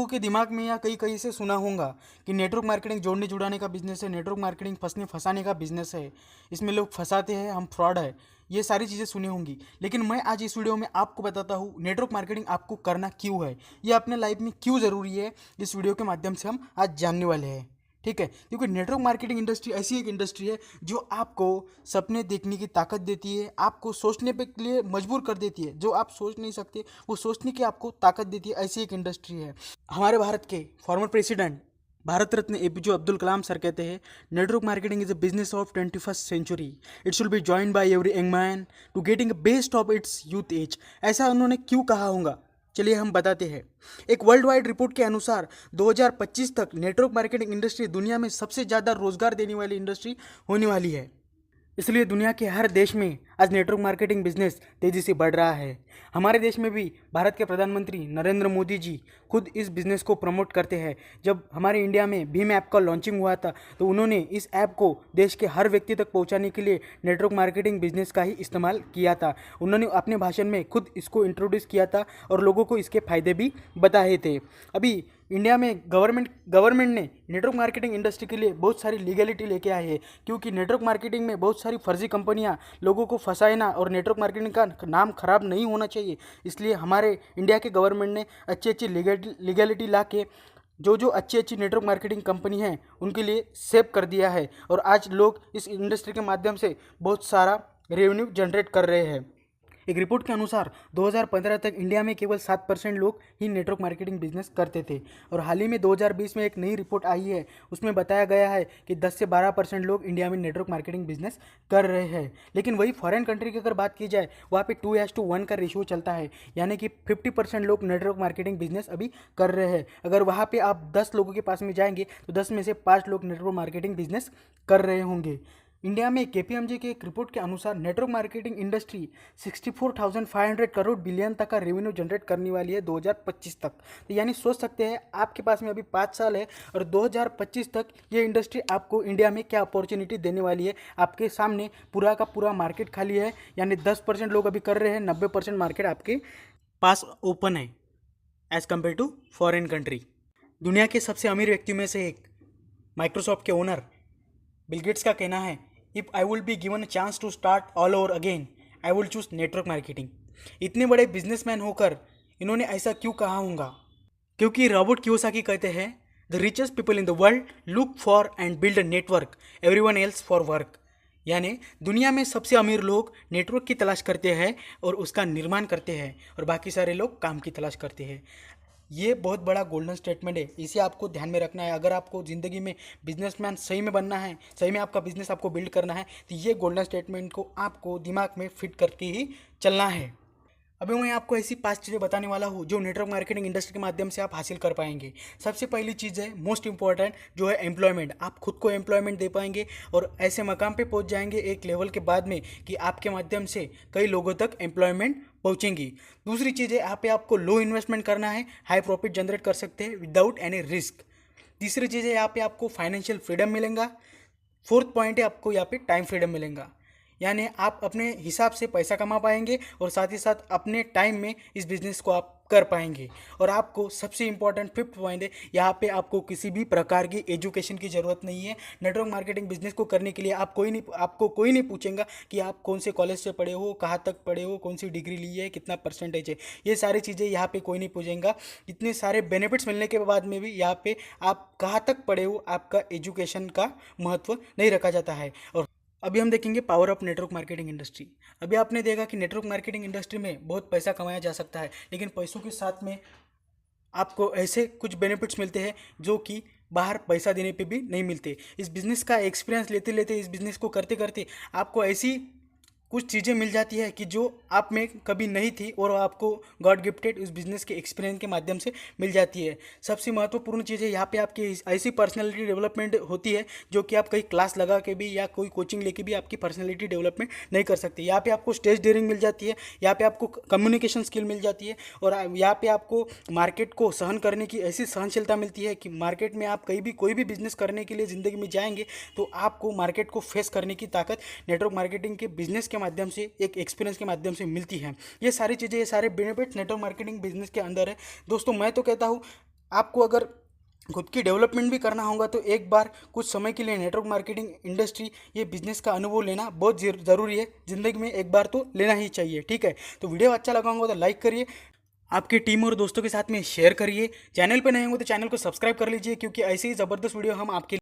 लोगों के दिमाग में या कहीं कहीं से सुना होगा कि नेटवर्क मार्केटिंग जोड़ने जुड़ाने का बिजनेस है, नेटवर्क मार्केटिंग फंसने फंसाने का बिजनेस है, इसमें लोग फंसाते हैं, हम फ्रॉड है, ये सारी चीज़ें सुनी होंगी। लेकिन मैं आज इस वीडियो में आपको बताता हूँ नेटवर्क मार्केटिंग आपको करना क्यों है, ये अपने लाइफ में क्यों ज़रूरी है। इस वीडियो के माध्यम से हम आज जानने वाले हैं, ठीक है। क्योंकि नेटवर्क मार्केटिंग इंडस्ट्री ऐसी एक इंडस्ट्री है जो आपको सपने देखने की ताकत देती है, आपको सोचने पे के लिए मजबूर कर देती है। जो आप सोच नहीं सकते वो सोचने की आपको ताकत देती है, ऐसी एक इंडस्ट्री है। हमारे भारत के former president Bharat Ratna APJ Abdul Kalam sir कहते हैं, network marketing is a business of 21st century. It should be join by every young man to getting best of its youth age. ऐसा उन्होंने क्यों कहा होगा, चलिए हम बताते हैं। एक वर्ल्ड वाइड रिपोर्ट के अनुसार 2025 तक नेटवर्क मार्केटिंग इंडस्ट्री दुनिया में सबसे ज़्यादा रोजगार देने वाली इंडस्ट्री होने वाली है। इसलिए दुनिया के हर देश में आज नेटवर्क मार्केटिंग बिजनेस तेज़ी से बढ़ रहा है। हमारे देश में भी भारत के प्रधानमंत्री नरेंद्र मोदी जी खुद इस बिज़नेस को प्रमोट करते हैं। जब हमारे इंडिया में भीम ऐप का लॉन्चिंग हुआ था तो उन्होंने इस ऐप को देश के हर व्यक्ति तक पहुंचाने के लिए नेटवर्क मार्केटिंग बिजनेस का ही इस्तेमाल किया था। उन्होंने अपने भाषण में खुद इसको इंट्रोड्यूस किया था और लोगों को इसके फ़ायदे भी बताए थे। अभी इंडिया में गवर्नमेंट ने नेटवर्क मार्केटिंग इंडस्ट्री के लिए बहुत सारी लीगलिटी लेके आई है, क्योंकि नेटवर्क मार्केटिंग में बहुत सारी फर्जी कंपनियां लोगों को फंसाना और नेटवर्क मार्केटिंग का नाम खराब नहीं होना चाहिए। इसलिए हमारे इंडिया के गवर्नमेंट ने अच्छी अच्छी लीगलिटी ला के जो अच्छी नेटवर्क मार्केटिंग कंपनी है उनके लिए सेव कर दिया है, और आज लोग इस इंडस्ट्री के माध्यम से बहुत सारा रेवेन्यू जनरेट कर रहे हैं। एक रिपोर्ट के अनुसार 2015 तक इंडिया में केवल 7% लोग ही नेटवर्क मार्केटिंग बिजनेस करते थे, और हाल ही में 2020 में एक नई रिपोर्ट आई है, उसमें बताया गया है कि 10 से 12% लोग इंडिया में नेटवर्क मार्केटिंग बिजनेस कर रहे हैं। लेकिन वही फॉरेन कंट्री की अगर बात की जाए, वहाँ पे 2:1 का रेशियो चलता है, यानी कि 50% लोग नेटवर्क मार्केटिंग बिजनेस अभी कर रहे हैं। अगर वहाँ पर आप 10 लोगों के पास में जाएंगे तो 10 में से 5 लोग नेटवर्क मार्केटिंग बिजनेस कर रहे होंगे। इंडिया में केपीएमजी के एक रिपोर्ट के अनुसार network marketing industry 64,500 crore billion तक का रेवेन्यू जनरेट करने वाली है 2025 तक। तो यानी सोच सकते हैं आपके पास में अभी 5 साल है और 2025 तक ये इंडस्ट्री आपको इंडिया में क्या अपॉर्चुनिटी देने वाली है। आपके सामने पूरा का पूरा मार्केट खाली है, यानी 10% लोग अभी कर रहे हैं, 90% मार्केट आपके पास ओपन है as compare to foreign country. दुनिया के सबसे अमीर व्यक्तियों में से एक माइक्रोसॉफ्ट के ओनर बिल गेट्स का कहना है, if I will be given a chance to start all over again I will choose network marketing. इतने बड़े बिजनेसमैन होकर इन्होंने ऐसा क्यों कहा होगा? क्योंकि रॉबर्ट कियोसाकी कहते हैं, the richest people in the world look for and build a network, everyone else for work. यानी दुनिया में सबसे अमीर लोग नेटवर्क की तलाश करते हैं और उसका निर्माण करते हैं, और बाकी सारे लोग काम की तलाश करते हैं। ये बहुत बड़ा गोल्डन स्टेटमेंट है, इसे आपको ध्यान में रखना है। अगर आपको ज़िंदगी में बिजनेसमैन सही में बनना है, सही में आपका बिजनेस आपको बिल्ड करना है, तो ये गोल्डन स्टेटमेंट को आपको दिमाग में फिट करके ही चलना है। अभी मैं आपको ऐसी 5 चीज़ें बताने वाला हूँ जो नेटवर्क मार्केटिंग इंडस्ट्री के माध्यम से आप हासिल कर पाएंगे। सबसे पहली चीज़ है मोस्ट इंपॉर्टेंट, जो है एम्प्लॉयमेंट। आप खुद को एम्प्लॉयमेंट दे पाएंगे और ऐसे मकाम पे पहुँच जाएंगे एक लेवल के बाद में कि आपके माध्यम से कई लोगों तक एम्प्लॉयमेंट पहुँचेंगी। दूसरी चीज़ है, यहाँ पे आपको लो इन्वेस्टमेंट करना है, हाई प्रॉफिट जनरेट कर सकते हैं विदाउट एनी रिस्क। तीसरी चीज़ है, यहाँ पे आपको फाइनेंशियल फ्रीडम मिलेगा। फोर्थ पॉइंट है, आपको यहाँ पे टाइम फ्रीडम मिलेगा, यानी आप अपने हिसाब से पैसा कमा पाएंगे और साथ ही साथ अपने टाइम में इस बिज़नेस को आप कर पाएंगे। और आपको सबसे इंपॉर्टेंट फिफ्थ पॉइंट है, यहाँ पे आपको किसी भी प्रकार की एजुकेशन की ज़रूरत नहीं है। नेटवर्क मार्केटिंग बिजनेस को करने के लिए आपको कोई नहीं पूछेगा कि आप कौन से कॉलेज से पढ़े हो, कहाँ तक पढ़े हो, कौन सी डिग्री ली है, कितना परसेंटेज है। ये सारी चीज़ें यहाँ पे कोई नहीं पूछेगा। इतने सारे बेनिफिट्स मिलने के बाद में भी यहाँ पे आप कहाँ तक पढ़े हो, आपका एजुकेशन का महत्व नहीं रखा जाता है। और अभी हम देखेंगे power of network marketing industry. अभी आपने देखा कि नेटवर्क मार्केटिंग इंडस्ट्री में बहुत पैसा कमाया जा सकता है, लेकिन पैसों के साथ में आपको ऐसे कुछ बेनिफिट्स मिलते हैं जो कि बाहर पैसा देने पे भी नहीं मिलते। इस बिज़नेस का एक्सपीरियंस लेते लेते, इस बिज़नेस को करते करते आपको ऐसी कुछ चीज़ें मिल जाती है कि जो आप में कभी नहीं थी और आपको गॉड गिफ्टेड उस बिज़नेस के एक्सपीरियंस के माध्यम से मिल जाती है। सबसे महत्वपूर्ण चीज़ है, यहाँ पे आपकी ऐसी पर्सनालिटी डेवलपमेंट होती है जो कि आप कहीं क्लास लगा के भी या कोई कोचिंग लेके भी आपकी पर्सनालिटी डेवलपमेंट नहीं कर सकते। यहाँ पे आपको स्टेज डेयरिंग मिल जाती है, यहाँ पे आपको कम्युनिकेशन स्किल मिल जाती है, और यहाँ पे आपको मार्केट को सहन करने की ऐसी सहनशीलता मिलती है कि मार्केट में आप कहीं भी कोई भी बिज़नेस करने के लिए ज़िंदगी में जाएंगे तो आपको मार्केट को फेस करने की ताकत नेटवर्क मार्केटिंग के बिजनेस के माध्यम से, एक एक्सपीरियंस के माध्यम से मिलती है। ये सारी चीज़ें, ये सारे बेनिफिट्स नेटवर्क मार्केटिंग बिजनेस के अंदर है। दोस्तों मैं तो कहता हूँ आपको अगर खुद की डेवलपमेंट भी करना होगा तो एक बार कुछ समय के लिए नेटवर्क मार्केटिंग इंडस्ट्री ये बिजनेस का अनुभव लेना बहुत ज़रूरी है। ज़िंदगी में एक बार तो लेना ही चाहिए, ठीक है। तो वीडियो अच्छा लगा होगा तो लाइक करिए, आपकी टीम और दोस्तों के साथ में शेयर करिए। चैनल पे नए होंगे तो चैनल को सब्सक्राइब कर लीजिए, क्योंकि ऐसे ही ज़बरदस्त वीडियो हम आपके